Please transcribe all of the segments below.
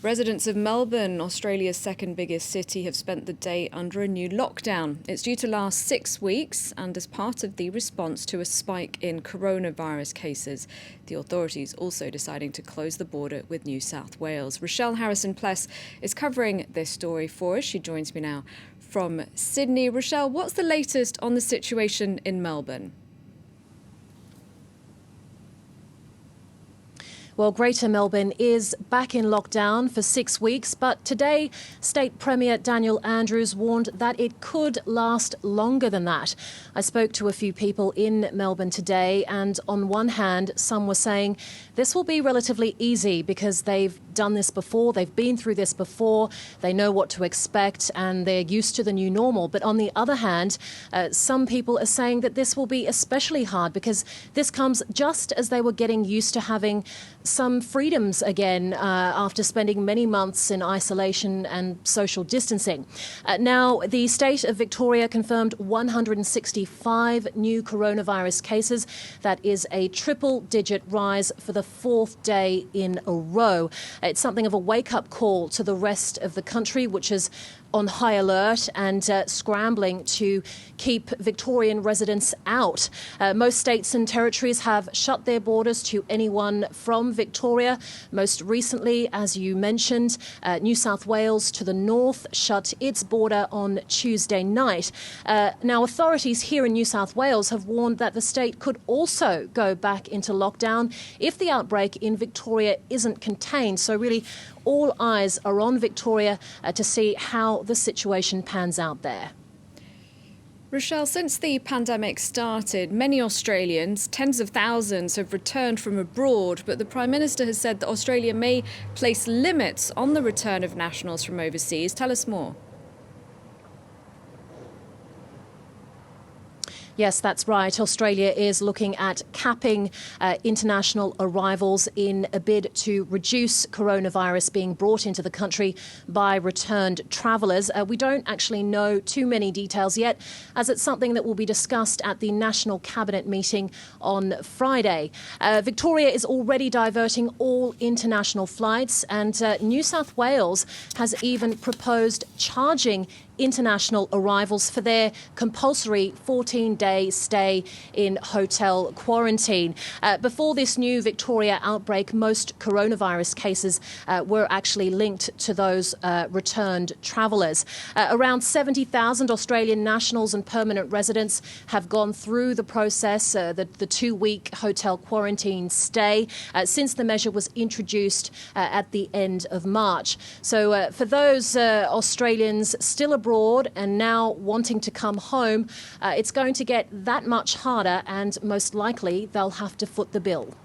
Residents of Melbourne, Australia's second biggest city, have spent the day under a new lockdown. It's due to last 6 weeks, and as part of the response to a spike in coronavirus cases, the authorities also deciding to close the border with New South Wales. Richelle Harrison Plesse is covering this story for us. She joins me now from Sydney. Richelle, what's the latest on the situation in Melbourne? Well, Greater Melbourne is back in lockdown for 6 weeks, but today State Premier Daniel Andrews warned that it could last longer than that. I spoke to a few people in Melbourne today, and on one hand, some were saying this will be relatively easy because they've done this before, they've been through this before, they know what to expect and they're used to the new normal. But on the other hand, some people are saying that this will be especially hard because this comes just as they were getting used to having some freedoms again after spending many months in isolation and social distancing. Now, the state of Victoria confirmed 165 new coronavirus cases. That is a triple-digit rise for the fourth day in a row. It's something of a wake-up call to the rest of the country, which is on high alert and scrambling to keep Victorian residents out. Most states and territories have shut their borders to anyone from Victoria. Most recently, as you mentioned, New South Wales to the north shut its border on Tuesday night. Now, authorities here in New South Wales have warned that the state could also go back into lockdown if the outbreak in Victoria isn't contained. So really, all eyes are on Victoria to see how the situation pans out there. Richelle, since the pandemic started, many Australians, tens of thousands, have returned from abroad, but the Prime Minister has said that Australia may place limits on the return of nationals from overseas. Tell us more. Yes, that's right. Australia is looking at capping international arrivals in a bid to reduce coronavirus being brought into the country by returned travellers. We don't actually know too many details yet, as it's something that will be discussed at the National Cabinet meeting on Friday. Victoria is already diverting all international flights, and New South Wales has even proposed charging international arrivals for their compulsory 14-day stay in hotel quarantine. Before this new Victoria outbreak, most coronavirus cases were actually linked to those returned travellers. Around 70,000 Australian nationals and permanent residents have gone through the process, the 2-week hotel quarantine stay, since the measure was introduced at the end of March. So for those Australians still abroad and now wanting to come home, it's going to get that much harder, and most likely they'll have to foot the bill.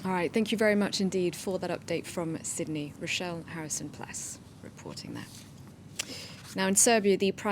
All right, thank you very much indeed for that update from Sydney. Richelle Harrison Plesse reporting that. Now in Serbia, the Prime